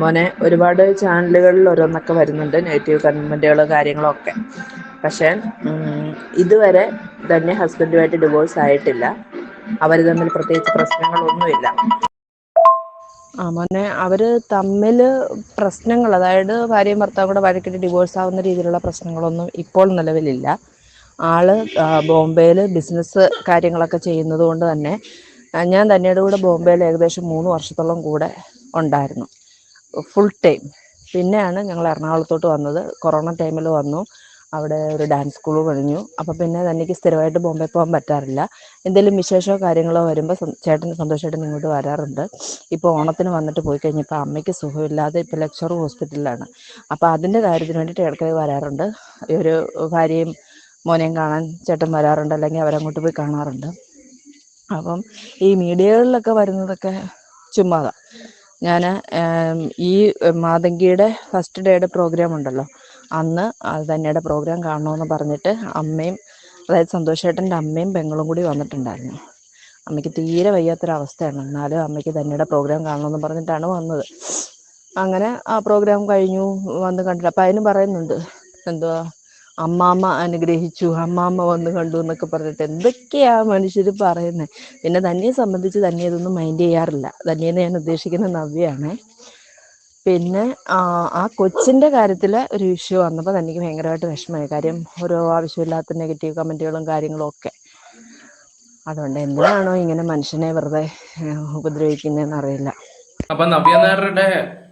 മോനെ ഒരുപാട് ചാനലുകളിൽ ഓരോന്നൊക്കെ വരുന്നുണ്ട്, നെഗറ്റീവ് കമൻറ്റുകൾ കാര്യങ്ങളൊക്കെ. പക്ഷേ ഇതുവരെ തന്നെ ഹസ്ബൻഡുമായിട്ട് ഡിവോഴ്സ് ആയിട്ടില്ല. അവർ തമ്മിൽ പ്രത്യേകിച്ച് പ്രശ്നങ്ങളൊന്നുമില്ല. മോനെ അവർ തമ്മിൽ പ്രശ്നങ്ങൾ, അതായത് ഭാര്യയും ഭർത്താവും കൂടെ വഴക്കിട്ട് ഡിവോഴ്സ് ആവുന്ന രീതിയിലുള്ള പ്രശ്നങ്ങളൊന്നും ഇപ്പോൾ നിലവിലില്ല. ആള് ബോംബെയിൽ ബിസിനസ് കാര്യങ്ങളൊക്കെ ചെയ്യുന്നത് കൊണ്ട് തന്നെ ഞാൻ തന്നെയുടെ കൂടെ ബോംബെയിൽ ഏകദേശം 3 വർഷത്തോളം കൂടെ ഉണ്ടായിരുന്നു, ഫുൾ ടൈം. പിന്നെയാണ് ഞങ്ങൾ എറണാകുളത്തോട്ട് വന്നത്. കൊറോണ ടൈമിൽ വന്നു, അവിടെ ഒരു ഡാൻസ് സ്കൂൾ കഴിഞ്ഞു. അപ്പോൾ പിന്നെ തനിക്ക് സ്ഥിരമായിട്ട് ബോംബെ പോകാൻ പറ്റാറില്ല. എന്തെങ്കിലും വിശേഷമോ കാര്യങ്ങളോ വരുമ്പോൾ സന്തോഷമായിട്ട് ഇങ്ങോട്ട് വരാറുണ്ട്. ഇപ്പോൾ ഓണത്തിന് വന്നിട്ട് പോയി കഴിഞ്ഞപ്പോൾ അമ്മയ്ക്ക് സുഖമില്ലാതെ ഇപ്പോൾ ലെക്ചർ ഹോസ്പിറ്റലിലാണ്. അപ്പോൾ അതിൻ്റെ കാര്യത്തിന് വേണ്ടിയിട്ട് ഇടയ്ക്ക് വരാറുണ്ട്. ഒരു ഭാര്യയും മോനെയും കാണാൻ ചേട്ടൻ വരാറുണ്ട്, അല്ലെങ്കിൽ അവരങ്ങോട്ട് പോയി കാണാറുണ്ട്. അപ്പം ഈ മീഡിയകളിലൊക്കെ വരുന്നതൊക്കെ ചുമ്മാതാണ്. ഞാൻ ഈ മാതങ്കിയുടെ ഫസ്റ്റ് ഡേയുടെ പ്രോഗ്രാം ഉണ്ടല്ലോ, അന്ന് ധന്യയുടെ പ്രോഗ്രാം കാണണമെന്ന് പറഞ്ഞിട്ട് അമ്മയും, അതായത് സന്തോഷേട്ടൻ്റെ അമ്മയും പെങ്ങളും കൂടി വന്നിട്ടുണ്ടായിരുന്നു. അമ്മയ്ക്ക് തീരെ വയ്യാത്തൊരവസ്ഥയാണ്, എന്നാലും അമ്മയ്ക്ക് ധന്യയുടെ പ്രോഗ്രാം കാണണമെന്ന് പറഞ്ഞിട്ടാണ് വന്നത്. അങ്ങനെ ആ പ്രോഗ്രാം കഴിഞ്ഞു, വന്ന് കണ്ടില്ല. അപ്പം അതിന് പറയുന്നുണ്ട്, എന്തുവാ അമ്മാമ്മ അനുഗ്രഹിച്ചു, അമ്മാമ്മ വന്ന് കണ്ടു എന്നൊക്കെ പറഞ്ഞിട്ട് എന്തൊക്കെയാ മനുഷ്യർ പറയുന്നത്. പിന്നെ ധന്യയെ സംബന്ധിച്ച് ധന്യ ഇതൊന്നും മൈൻഡ് ചെയ്യാറില്ല. ധന്യെന്ന് ഞാൻ ഉദ്ദേശിക്കുന്ന നവ്യയാണ്. പിന്നെ ആ കൊച്ചിൻ്റെ കാര്യത്തിൽ ഒരു ഇഷ്യൂ വന്നപ്പോൾ തനിക്ക് ഭയങ്കരമായിട്ട് വിഷമമായി. കാര്യം ഓരോ ആവശ്യമില്ലാത്ത നെഗറ്റീവ് കമൻറ്റുകളും കാര്യങ്ങളും ഒക്കെ. അതുകൊണ്ട് എന്തിനാണോ ഇങ്ങനെ മനുഷ്യനെ വെറുതെ ഉപദ്രവിക്കുന്നതെന്ന് അറിയില്ല. അപ്പം നവ്യ നായരുടെ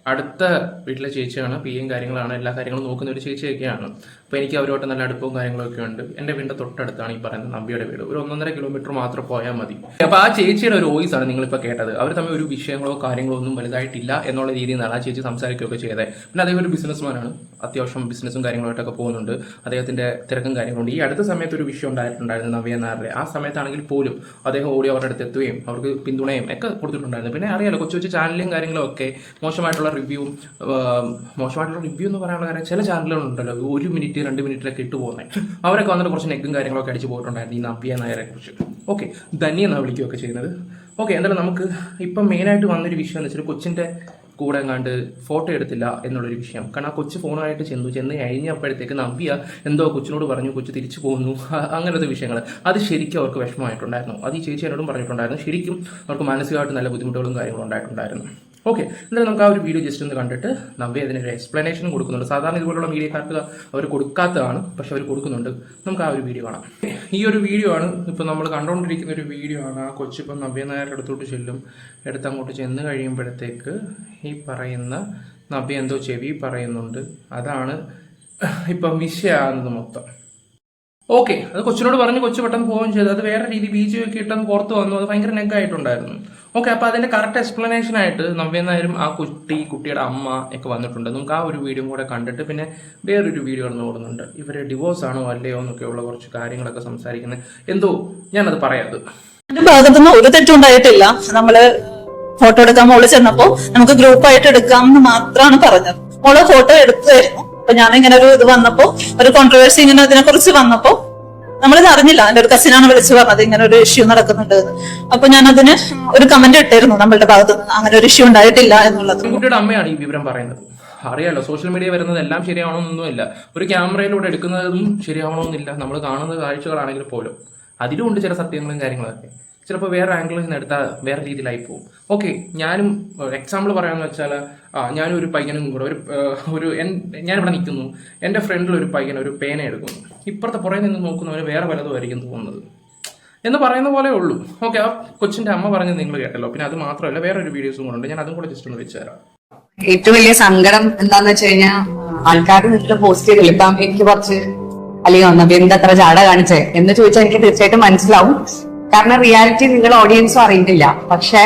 അടുത്ത വീട്ടിലെ ചേച്ചിയാണ്, പിയും കാര്യങ്ങളാണ്, എല്ലാ കാര്യങ്ങളും നോക്കുന്ന ഒരു ചേച്ചിയൊക്കെയാണ്. അപ്പോൾ എനിക്ക് അവരോട്ട് നല്ല അടുപ്പവും കാര്യങ്ങളൊക്കെ ഉണ്ട്. എൻ്റെ വീടിൻ്റെ തൊട്ടടുത്താണ് ഈ പറയുന്ന നവ്യയുടെ വീട്. ഒരു 1.5 കിലോമീറ്റർ മാത്രം പോയാൽ മതി. അപ്പോൾ ആ ചേച്ചിയുടെ ഒരു വോയിസ് ആണ് നിങ്ങളിപ്പോൾ കേട്ടത്. അവർ തമ്മിൽ ഒരു വിഷയങ്ങളോ കാര്യങ്ങളോ ഒന്നും വലുതായിട്ടില്ല എന്നുള്ള രീതിയിൽ നിന്നാണ് ആ ചേച്ചി സംസാരിക്കുകയൊക്കെ ചെയ്തത്. പിന്നെ അദ്ദേഹം ഒരു ബിസിനസ്മാനാണ്, അത്യാവശ്യം ബിസിനസ്സും കാര്യങ്ങളായിട്ടൊക്കെ പോകുന്നുണ്ട്. അദ്ദേഹത്തിൻ്റെ തിരക്കും കാര്യങ്ങളുണ്ട്. ഈ അടുത്ത സമയത്ത് ഒരു വിഷയം ഉണ്ടായിട്ടുണ്ടായിരുന്നു നവ്യ നായരുടെ. ആ സമയത്താണെങ്കിൽ പോലും അദ്ദേഹം ഓടി അവരുടെ അടുത്ത് എത്തുകയും അവർക്ക് പിന്തുണയും ഒക്കെ കൊടുത്തിട്ടുണ്ടായിരുന്നു. പിന്നെ അറിയാലോ, കൊച്ചു കൊച്ചു ചാനലും കാര്യങ്ങളും ഒക്കെ മോശമായിട്ടുള്ള റിവ്യൂ എന്ന് പറയാനുള്ള കാര്യം, ചില ചാനലുകളുണ്ടല്ലോ 1 മിനിറ്റ് 2 മിനിറ്റിലൊക്കെ ഇട്ട് പോകുന്നത്, അവരൊക്കെ വന്നിട്ട് കുറച്ച് നെഗും കാര്യങ്ങളൊക്കെ അടിച്ച് പോയിട്ടുണ്ടായിരുന്നു ഈ നവ്യ നായരെ കുറിച്ച്. ഓക്കെ, ധന്യ എന്നാണ് വിളിക്കുകയൊക്കെ ചെയ്യുന്നത്. ഓക്കെ, എന്തായാലും നമുക്ക് ഇപ്പം മെയിനായിട്ട് വന്നൊരു വിഷയം എന്ന് വെച്ചാൽ കൊച്ചിൻ്റെ കൂടെ എങ്ങാണ്ട് ഫോട്ടോ എടുത്തില്ല എന്നുള്ളൊരു വിഷയം. കാരണം ആ കൊച്ചു ഫോണായിട്ട് ചെന്ന് കഴിഞ്ഞപ്പോഴത്തേക്ക് നവ്യ എന്തോ കൊച്ചിനോട് പറഞ്ഞു, കൊച്ചു തിരിച്ചു പോകുന്നു, അങ്ങനത്തെ വിഷയങ്ങൾ. അത് ശരിക്കും അവർക്ക് വിഷമമായിട്ടുണ്ടായിരുന്നു. അത് ഈ ചേച്ചി എന്നോടും പറഞ്ഞിട്ടുണ്ടായിരുന്നു. ശരിക്കും അവർക്ക് മാനസികമായിട്ട് നല്ല ബുദ്ധിമുട്ടുകളും കാര്യങ്ങളും ഉണ്ടായിട്ടുണ്ടായിരുന്നു. ഓക്കെ, എന്തായാലും നമുക്ക് ആ ഒരു വീഡിയോ ജസ്റ്റ് ഒന്ന് കണ്ടിട്ട് നവ്യ അതിനൊരു എക്സ്പ്ലനേഷനും കൊടുക്കുന്നുണ്ട്. സാധാരണ ഇതുപോലുള്ള മീഡിയക്കാർക്ക് അവർ കൊടുക്കാത്തതാണ്, പക്ഷെ അവർ കൊടുക്കുന്നുണ്ട്. നമുക്ക് ആ ഒരു വീഡിയോ കാണാം. ഈ ഒരു വീഡിയോ ആണ് ഇപ്പം നമ്മൾ കണ്ടുകൊണ്ടിരിക്കുന്ന ഒരു വീഡിയോ ആണ്. ആ കൊച്ചിപ്പം നവ്യ നായരുടെ അടുത്തോട്ട് ചെല്ലും. അങ്ങോട്ട് ചെന്ന് കഴിയുമ്പോഴത്തേക്ക് ഈ പറയുന്ന നവ്യ എന്തോ ചെവി പറയുന്നുണ്ട്. അതാണ് ഇപ്പം വിഷയമാകുന്നത് മൊത്തം. ഓക്കെ, അത് കൊച്ചിനോട് പറഞ്ഞ് കൊച്ചു പെട്ടെന്ന് പോവുകയും ചെയ്തു. അത് വേറെ രീതി ബീജം ഒക്കെ ഇട്ടെന്ന് പുറത്ത് വന്നു. അത് ഭയങ്കര നെഗായിട്ടുണ്ടായിരുന്നു. ഓക്കെ, അപ്പോൾ അതിൻ്റെ കറക്റ്റ് എക്സ്പ്ലനേഷൻ ആയിട്ട് നവ്യ നായരും ആ കുട്ടിയുടെ അമ്മ ഒക്കെ വന്നിട്ടുണ്ട്. നമുക്ക് ആ ഒരു വീഡിയോ കൂടെ കണ്ടിട്ട് പിന്നെ വേറൊരു വീഡിയോ കടന്നു ഓടുന്നുണ്ട്. ഇവർ ഡിവോഴ്സ് ആണോ അല്ലയോ എന്നൊക്കെയുള്ള കുറച്ച് കാര്യങ്ങളൊക്കെ സംസാരിക്കുന്നത്. എന്തോ ഞാനത് പറയാത്. എന്റെ ഭാഗത്തുനിന്ന് ഒരു തെറ്റും ഉണ്ടായിട്ടില്ല. നമ്മള് ഫോട്ടോ എടുക്കാൻ മോള് ചെന്നപ്പോ നമുക്ക് ഗ്രൂപ്പായിട്ട് എടുക്കാം എന്ന് മാത്രമാണ് പറഞ്ഞത്. മോള് ഫോട്ടോ എടുത്തായിരുന്നു. അപ്പൊ ഞാനിങ്ങനെ ഒരു ഇത് വന്നപ്പോ, ഒരു കോൺട്രവേഴ്സി ഇങ്ങനെ ഇതിനെ കുറിച്ച് വന്നപ്പോ നമ്മളിത് അറിഞ്ഞില്ല. എന്റെ ഒരു കസിനാണ് വിളിച്ചു പറഞ്ഞത് ഇങ്ങനെ ഒരു ഇഷ്യൂ നടക്കുന്നുണ്ട്. അപ്പൊ ഞാൻ അതിന് ഒരു കമന്റ് ഇട്ടായിരുന്നു നമ്മളുടെ ഭാഗത്തുനിന്ന് അങ്ങനെ ഒരു ഇഷ്യൂ ഉണ്ടായിട്ടില്ല എന്നുള്ളത്. കുട്ടിയുടെ അമ്മയാണ് ഈ വിവരം പറയുന്നത്. അറിയാലോ, സോഷ്യൽ മീഡിയ വരുന്നത് എല്ലാം ശരിയാവണമെന്നൊന്നുമില്ല. ഒരു ക്യാമറയിലൂടെ എടുക്കുന്നതും ശരിയാവണമെന്നില്ല. നമ്മൾ കാണുന്ന കാഴ്ചകളാണെങ്കിൽ പോലും അതിലുമുണ്ട് ചില സത്യങ്ങളും കാര്യങ്ങളൊക്കെ. ചിലപ്പോൾ വേറെ ആംഗിളിൽ നിന്ന് എടുത്താൽ വേറെ രീതിയിലായി പോകും. ഓക്കെ, ഞാനും എക്സാമ്പിൾ പറയാമെന്ന് വെച്ചാൽ, ഞാനും ഒരു പയ്യനും കൂടെ ഞാനിവിടെ നിൽക്കുന്നു. എൻ്റെ ഫ്രണ്ടിൽ ഒരു പയ്യൻ ഒരു പേന എടുക്കുന്നു. ഇപ്പുറത്തെ പുറകെ നിന്ന് നോക്കുന്നവന് വേറെ പലതുമായിരിക്കും തോന്നുന്നത് എന്ന് പറയുന്ന പോലെ ഉള്ളൂ. ഓക്കെ, ആ കൊച്ചിൻ്റെ അമ്മ പറഞ്ഞത് നിങ്ങൾ കേട്ടല്ലോ. പിന്നെ അത് മാത്രമല്ല, വേറൊരു വീഡിയോസും കൂടെ ഉണ്ട്. ഞാൻ അതും കൂടെ ജസ്റ്റ് ഒന്ന് വെച്ചുതരാം. ഏറ്റവും വലിയ സങ്കടം എന്താന്ന് വെച്ച് കഴിഞ്ഞാൽ, ആൾക്കാർ നിങ്ങൾ പോസ്റ്റ് ചെയ്തില്ല. ഇപ്പം എനിക്ക് കുറച്ച് അല്ലെങ്കിൽ നവ്യ എന്തത്ര ജാട കാണിച്ചേ എന്ന് ചോദിച്ചാൽ എനിക്ക് തീർച്ചയായിട്ടും മനസ്സിലാവും. കാരണം റിയാലിറ്റി നിങ്ങൾ ഓഡിയൻസും അറിയുന്നില്ല. പക്ഷെ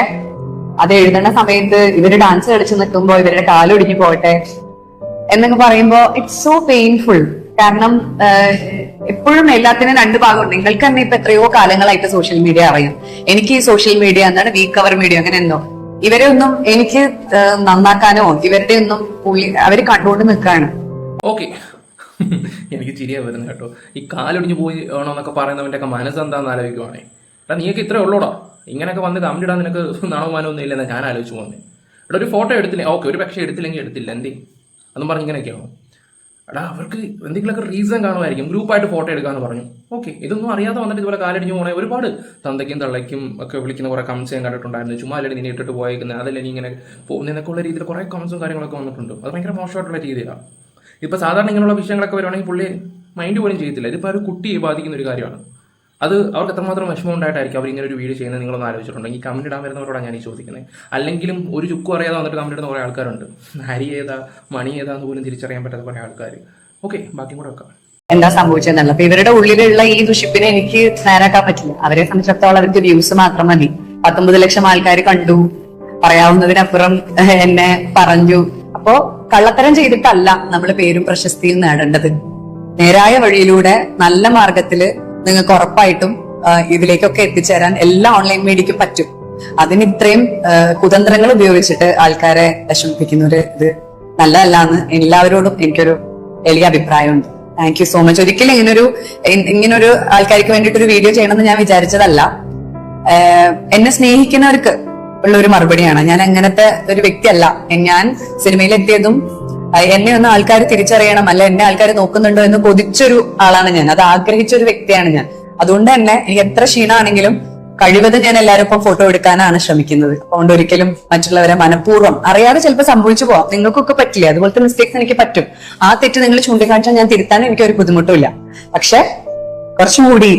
അത് എഴുതുന്ന സമയത്ത് ഇവര് ഡാൻസ് കളിച്ച് നിൽക്കുമ്പോ ഇവരുടെ കാലൊടിഞ്ഞു പോട്ടെ എന്നൊക്കെ പറയുമ്പോ ഇറ്റ്സ് സോ പെയിൻഫുൾ. കാരണം എപ്പോഴും എല്ലാത്തിനും 2 ഭാഗമുണ്ട്. നിങ്ങൾക്ക് തന്നെ ഇപ്പൊ എത്രയോ കാലങ്ങളായിട്ട് സോഷ്യൽ മീഡിയ അറിയാം. എനിക്ക് ഈ സോഷ്യൽ മീഡിയ എന്താണ്, വീക്ക് അവർ മീഡിയ അങ്ങനെ എന്തോ, ഇവരെ ഒന്നും എനിക്ക് നന്നാക്കാനോ ഇവരുടെ ഒന്നും അവര് കണ്ടുകൊണ്ട് നിൽക്കാണ്. ഓക്കെ, എനിക്ക് ചിരിയാ വരുന്നത് കേട്ടോ. ഈ കാലൊടിഞ്ഞു പോയി വേണമെന്നൊക്കെ പറയുന്നവൻ്റെ ഒക്കെ മനസ്സെന്താന്ന് ആലോചിക്കുവാണേ. നീയൊക്കെ ഇത്രേ ഉള്ളൂടാ, ഇങ്ങനെയൊക്കെ വന്ന് കമന്റ് ഇടാൻ നിനക്ക് നാണവമാനമൊന്നും ഇല്ലെന്നാ ഞാൻ ആലോചിച്ചു പോകുന്നത്. എടാ ഒരു ഫോട്ടോ എടുത്തില്ല, ഓക്കെ, ഒരു പക്ഷേ എടുത്തില്ലെങ്കിൽ എടുത്തില്ല, എന്തേ അതൊന്നും പറഞ്ഞ് ഇങ്ങനെയൊക്കെയാണോ? എടാ അവർക്ക് എന്തെങ്കിലുമൊക്കെ റീസൺ കാണുമായിരിക്കും, ഗ്രൂപ്പായിട്ട് ഫോട്ടോ എടുക്കാമെന്ന് പറഞ്ഞു. ഓക്കെ, ഇതൊന്നും അറിയാതെ വന്നിട്ട് ഇതുപോലെ കാലടിഞ്ഞു പോകണേ ഒരുപാട് തന്തയ്ക്കും തള്ളയ്ക്കും ഒക്കെ വിളിക്കുന്ന കുറേ കമൻസ് ഞാൻ കണ്ടിട്ടുണ്ടായിരുന്നു. ചുമ്മാ അല്ലെങ്കിൽ നിന്നെ ഇട്ടിട്ട് പോയേക്കുന്നത്, അതല്ല നീ ഇങ്ങനെ പോകുന്നതിനൊക്കെ ഉള്ള രീതിയിൽ കുറേ കമൻസും കാര്യങ്ങളൊക്കെ വന്നിട്ടുണ്ട്. അത് ഭയങ്കര മോശമായിട്ടുള്ള രീതിയിലാണ്. ഇപ്പോൾ സാധാരണ ഇങ്ങനെയുള്ള വിഷയങ്ങളൊക്കെ വരുവാണെങ്കിൽ പുള്ളി മൈൻഡ് പോലും ചെയ്യത്തില്ല. ഇതിപ്പോൾ ഒരു കുട്ടിയെ ബാധിക്കുന്ന ഒരു കാര്യമാണ്. അത് അവർക്ക് എത്രമാത്രം വിഷമം ഉണ്ടായിട്ടായിരിക്കും അവർ ഇങ്ങനെ ഒരു വീഡിയോ ചെയ്യുന്നത് നിങ്ങളൊന്ന് ആലോചിച്ചിട്ടുണ്ടെങ്കിൽ കമന്റ് ഇടാൻ വരുന്നവരോടാണ് ഞാൻ ഈ ചോദിക്കുന്നത്. അല്ലെങ്കിലും ഒരു ചുക്കും അറിയാതെ വന്നിട്ട് കമന്റ് ഇടുന്ന കുറേ ആൾക്കാരുണ്ട്. അരി ഏതാ മണി ഏതാന്ന് പോലും തിരിച്ചറിയാൻ പറ്റാത്ത കുറേ ആൾക്കാർ. ഓക്കെ, ബാക്കി കൂടെ വെക്കാം. എന്താ സംഭവിച്ചതെന്നല്ല, അപ്പൊ ഇവരുടെ ഉള്ളിലുള്ള ഈ ദുഷിപ്പിനെ എനിക്ക് നേരാക്കാൻ പറ്റില്ല. അവരെ സംബന്ധിച്ചിടത്തോളം അവർക്ക് വ്യൂസ് മാത്രം മതി. 19 ലക്ഷം ആൾക്കാർ കണ്ടു, പറയാവുന്നതിനപ്പുറം എന്നെ പറഞ്ഞു. അപ്പോ കള്ളത്തരം ചെയ്തിട്ടല്ല നമ്മൾ പേരും പ്രശസ്തിയും നേടേണ്ടത്. നേരായ വഴിയിലൂടെ നല്ല മാർഗത്തില് നിങ്ങൾക്ക് ഉറപ്പായിട്ടും ഇതിലേക്കൊക്കെ എത്തിച്ചേരാൻ എല്ലാ ഓൺലൈൻ മീഡിയക്കും പറ്റും. അതിന് ഇത്രയും കുതന്ത്രങ്ങൾ ഉപയോഗിച്ചിട്ട് ആൾക്കാരെ വിഷമിപ്പിക്കുന്ന ഒരു ഇത് നല്ലതല്ല എന്ന് എല്ലാവരോടും എനിക്കൊരു വലിയ അഭിപ്രായമുണ്ട്. Thank you so much. ഒരിക്കലും ഇങ്ങനൊരു ആൾക്കാർക്ക് വേണ്ടിയിട്ടൊരു വീഡിയോ ചെയ്യണമെന്ന് ഞാൻ വിചാരിച്ചതല്ല. എന്നെ സ്നേഹിക്കുന്നവർക്ക് ഉള്ള ഒരു മറുപടിയാണ്. ഞാൻ അങ്ങനത്തെ ഒരു വ്യക്തിയല്ല. ഞാൻ സിനിമയിലെത്തിയതും എന്നെ ഒന്ന് ആൾക്കാർ തിരിച്ചറിയണം, അല്ല എന്നെ ആൾക്കാർ നോക്കുന്നുണ്ടോ എന്ന് കൊതിച്ചൊരു ആളാണ് ഞാൻ. അത് ആഗ്രഹിച്ചൊരു വ്യക്തിയാണ് ഞാൻ. അതുകൊണ്ട് തന്നെ എനിക്ക് എത്ര ക്ഷീണമാണെങ്കിലും കഴിവതും ഞാൻ എല്ലാവരും ഇപ്പം ഫോട്ടോ എടുക്കാനാണ് ശ്രമിക്കുന്നത്. അതുകൊണ്ട് ഒരിക്കലും മറ്റുള്ളവരെ മനഃപൂർവ്വം അറിയാതെ ചിലപ്പോൾ സംഭവിച്ചു പോവാം. നിങ്ങൾക്കൊക്കെ പറ്റില്ല, അതുപോലത്തെ മിസ്റ്റേക്സ് എനിക്ക് പറ്റും. ആ തെറ്റ് നിങ്ങൾ ചൂണ്ടിക്കാണിച്ചാൽ ഞാൻ തിരുത്താനും എനിക്കൊരു ബുദ്ധിമുട്ടുമില്ല. പക്ഷെ കുറച്ചും കൂടി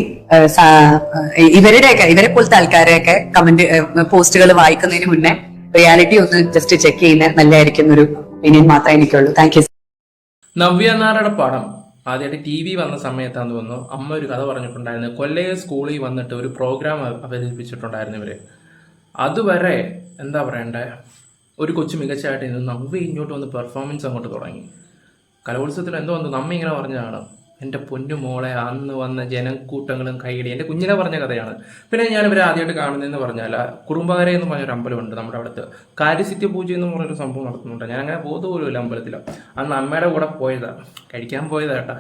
ഇവരെ പോലത്തെ ആൾക്കാരെയൊക്കെ കമന്റ് പോസ്റ്റുകൾ വായിക്കുന്നതിന് മുന്നേ റിയാലിറ്റി ഒന്ന് ജസ്റ്റ് ചെക്ക് ചെയ്യുന്ന നല്ലതായിരിക്കും എന്നൊരു ഒപ്പീനിയൻ മാത്രമേ എനിക്കുള്ളൂ. Thank you. നവ്യ നായരുടെ പടം ആദ്യമായിട്ട് TV വന്ന സമയത്താന്ന് തോന്നുന്നു അമ്മ ഒരു കഥ പറഞ്ഞിട്ടുണ്ടായിരുന്നു. കൊല്ലയ സ്കൂളിൽ വന്നിട്ട് ഒരു പ്രോഗ്രാം അവതരിപ്പിച്ചിട്ടുണ്ടായിരുന്നു ഇവര്. അതുവരെ എന്താ പറയണ്ടേ, ഒരു കൊച്ചു മികച്ചതായിട്ട് ഇരുന്ന് നവ്യ ഇങ്ങോട്ട് വന്ന് പെർഫോമൻസ് അങ്ങോട്ട് തുടങ്ങി. കലോത്സവത്തിൽ എന്തോ വന്നു നമ്മ ഇങ്ങനെ പറഞ്ഞതാണ്, എൻ്റെ പൊന്നു മോളെ അന്ന് വന്ന ജനക്കൂട്ടങ്ങളും കൈയടി. എൻ്റെ കുഞ്ഞിനെ പറഞ്ഞ കഥയാണ്. പിന്നെ ഞാൻ ഇവരെ ആദ്യമായിട്ട് കാണുന്നതെന്ന് പറഞ്ഞാൽ കുറുമ്പകര എന്ന് പറഞ്ഞൊരു അമ്പലമുണ്ട് നമ്മുടെ അടുത്ത്. കാര്യസിദ്ധ്യ പൂജ എന്ന് പറഞ്ഞൊരു സംഭവം നടത്തുന്നുണ്ട്. ഞാൻ അങ്ങനെ പോലുമില്ല അമ്പലത്തിൽ. അന്ന് അമ്മയുടെ കൂടെ പോയതാണ്, കഴിക്കാൻ പോയതാ കേട്ടാ.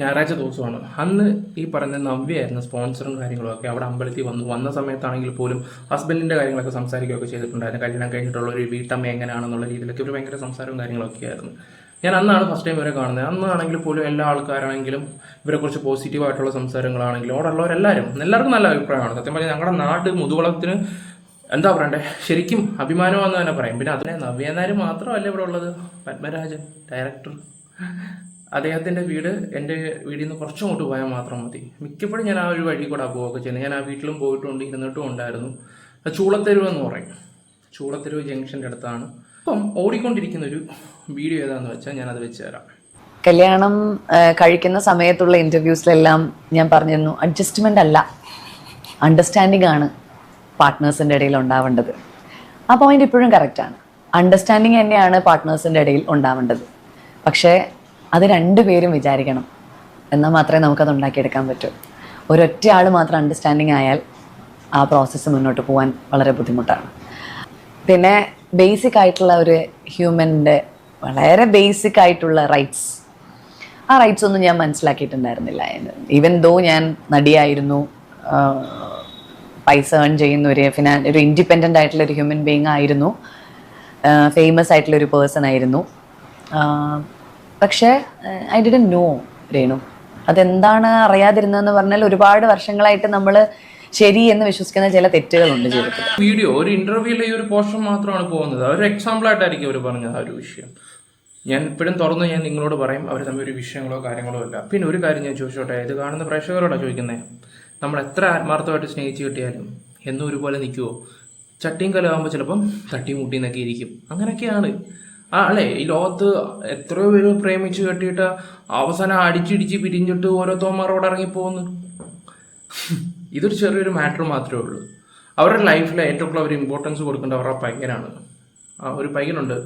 ഞായറാഴ്ച ദിവസമാണ്. അന്ന് ഈ പറഞ്ഞ നവ്യായിരുന്നു സ്പോൺസറും കാര്യങ്ങളും ഒക്കെ. അവിടെ അമ്പലത്തിൽ വന്ന സമയത്താണെങ്കിൽ പോലും ഹസ്ബൻഡിൻ്റെ കാര്യങ്ങളൊക്കെ സംസാരിക്കുകയൊക്കെ ചെയ്തിട്ടുണ്ടായിരുന്നു. കല്യാണം കഴിഞ്ഞിട്ടുള്ള ഒരു വീട്ടമ്മ എങ്ങനെയാണെന്നുള്ള രീതിയിലൊക്കെ ഒരു ഭയങ്കര സംസാരവും കാര്യങ്ങളൊക്കെ ആയിരുന്നു. ഞാൻ അന്നാണ് ഫസ്റ്റ് ടൈം ഇവരെ കാണുന്നത്. അന്നാണെങ്കിൽ പോലും എല്ലാ ആൾക്കാരാണെങ്കിലും ഇവരെക്കുറിച്ച് പോസിറ്റീവായിട്ടുള്ള സംസാരങ്ങളാണെങ്കിലും അവിടെ എല്ലാവർക്കും നല്ല അഭിപ്രായമാണ്. സത്യം പറഞ്ഞാൽ ഞങ്ങളുടെ നാട് മുതുകുളത്തിന് എന്താ പറയണ്ടേ, ശരിക്കും അഭിമാനമാണെന്ന് തന്നെ പറയും. പിന്നെ അതിനെ നവ്യ നായർ മാത്രമല്ല ഇവിടെ ഉള്ളത്, പത്മരാജൻ ഡയറക്ടർ, അദ്ദേഹത്തിൻ്റെ വീട് എൻ്റെ വീടിൽ നിന്ന് കുറച്ചങ്ങോട്ട് പോയാൽ മാത്രം മതി. മിക്കപ്പോഴും ഞാൻ ആ ഒരു വഴി കൂടെ പോവുകയൊക്കെ ചെയ്യുന്നത്. ഞാൻ ആ വീട്ടിലും പോയിട്ടുണ്ട്, ഇരുന്നിട്ടും ഉണ്ടായിരുന്നു. ചൂളത്തെരുവ് എന്ന് പറയും, ചൂളത്തെരുവ് ജംഗ്ഷൻ്റെ അടുത്താണ്. ഇപ്പം ഓടിക്കൊണ്ടിരിക്കുന്ന ഒരു വീഡിയോ ഏതാണെന്ന് വെച്ചാൽ ഞാനത് വെച്ച് തരാം. കല്യാണം കഴിക്കുന്ന സമയത്തുള്ള ഇന്റർവ്യൂസിലെല്ലാം ഞാൻ പറഞ്ഞിരുന്നു, അഡ്ജസ്റ്റ്മെന്റ് അല്ല, അണ്ടർസ്റ്റാൻഡിംഗ് ആണ് പാർട്ട്നേഴ്സിൻ്റെ ഇടയിൽ ഉണ്ടാവേണ്ടത്. ആ പോയിന്റ് ഇപ്പോഴും കറക്റ്റാണ്. അണ്ടർസ്റ്റാൻഡിങ് തന്നെയാണ് പാർട്ട്നേഴ്സിൻ്റെ ഇടയിൽ ഉണ്ടാവേണ്ടത്. പക്ഷേ അത് രണ്ടുപേരും വിചാരിക്കണം, എന്നാൽ മാത്രമേ നമുക്കത് ഉണ്ടാക്കിയെടുക്കാൻ പറ്റൂ. ഒരൊറ്റ ആൾ മാത്രം അണ്ടർസ്റ്റാൻഡിങ് ആയാൽ ആ പ്രോസസ്സ് മുന്നോട്ട് പോകാൻ വളരെ ബുദ്ധിമുട്ടാണ്. പിന്നെ ബേസിക് ആയിട്ടുള്ള ഒരു ഹ്യൂമൻ്റെ വളരെ ബേസിക് ആയിട്ടുള്ള റൈറ്റ്സ്, ആ റൈറ്റ്സ് ഒന്നും ഞാൻ മനസ്സിലാക്കിയിട്ടുണ്ടായിരുന്നില്ല. ഈവൻ ദോ ഞാൻ നടിയായിരുന്നു, പൈസ ഏൺ ചെയ്യുന്ന ഒരു ഇൻഡിപെൻഡൻ്റ് ആയിട്ടുള്ള ഒരു ഹ്യൂമൻ ബീങ് ആയിരുന്നു, ഫേമസ് ആയിട്ടുള്ള ഒരു പേഴ്സൺ ആയിരുന്നു. പക്ഷേ ഐ ഡിഡന്റ് നോ രേണു. അതെന്താണ് അറിയാതിരുന്നതെന്ന് പറഞ്ഞാൽ ഒരുപാട് വർഷങ്ങളായിട്ട് നമ്മൾ ശരി എന്ന് വിശ്വസിക്കുന്ന ചില തെറ്റുകളുണ്ട് ജീവിതത്തിൽ. വീഡിയോ ഒരു ഇന്റർവ്യൂവിലെ ഈ ഒരു പോർഷൻ മാത്രമാണ് പോകുന്നത്. ഒരു എക്സാമ്പിൾ ആയിട്ടായിരിക്കും അവർ പറഞ്ഞത് ആ ഒരു വിഷയം. ഞാൻ ഇപ്പോഴും തുറന്ന് ഞാൻ നിങ്ങളോട് പറയും, അവർ തമ്മിൽ ഒരു വിഷയങ്ങളോ കാര്യങ്ങളോ ഇല്ല. പിന്നെ ഒരു കാര്യം ഞാൻ ചോദിച്ചോട്ടെ, ഇത് കാണുന്ന പ്രേക്ഷകരോടാണ് ചോദിക്കുന്നത്, നമ്മൾ എത്ര ആത്മാർത്ഥമായിട്ട് സ്നേഹിച്ച് കിട്ടിയാലും എന്നും ഒരുപോലെ നിൽക്കുമോ? ചട്ടിയും കലാകുമ്പോൾ ചിലപ്പം തട്ടിമുട്ടിന്നൊക്കെ ഇരിക്കും. അങ്ങനെയൊക്കെയാണ് അല്ലേ ഈ ലോകത്ത്. എത്രയോ പേര് പ്രേമിച്ച് കെട്ടിയിട്ട് അവസാനം അടിച്ചിടിച്ച് പിരിഞ്ഞിട്ട് ഓരോ തോമാറോട് ഇറങ്ങിപ്പോകുന്നു. ഇതൊരു ചെറിയൊരു മാറ്റർ മാത്രമേ ഉള്ളൂ. അവരുടെ ലൈഫിലെ ഏറ്റവും കൂടുതൽ അവർ ഇമ്പോർട്ടൻസ് കൊടുക്കേണ്ട അവരുടെ പയ്യനാണ്. ഒരു പയ്യനുണ്ട്,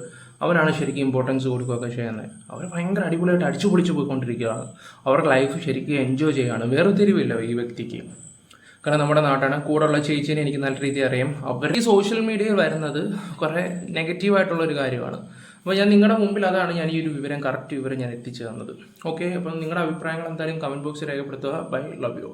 അവരാണ് ശരിക്കും ഇമ്പോർട്ടൻസ് കൊടുക്കുകയൊക്കെ ചെയ്യുന്നത്. അവർ ഭയങ്കര അടിപൊളിയായിട്ട് അടിച്ചു പൊളിച്ച് പോയിക്കൊണ്ടിരിക്കുകയാണ്. അവരുടെ ലൈഫ് ശരിക്കും എൻജോയ് ചെയ്യുകയാണ്. വേറെ തിരിവില്ല ഈ വ്യക്തിക്ക്. കാരണം നമ്മുടെ നാട്ടാണ്, കൂടെയുള്ള ചേച്ചീനെ എനിക്ക് നല്ല രീതിയിൽ അറിയാം. അവർ ഈ സോഷ്യൽ മീഡിയയിൽ വരുന്നത് കുറേ നെഗറ്റീവായിട്ടുള്ളൊരു കാര്യമാണ്. അപ്പോൾ ഞാൻ നിങ്ങളുടെ മുമ്പിൽ അതാണ് ഞാൻ ഈ ഒരു കറക്റ്റ് വിവരം ഞാൻ എത്തിച്ചു തന്നത്. ഓക്കെ, അപ്പം നിങ്ങളുടെ അഭിപ്രായങ്ങൾ എന്തായാലും കമൻറ്റ് ബോക്സിൽ രേഖപ്പെടുത്തുക. Bye, love U.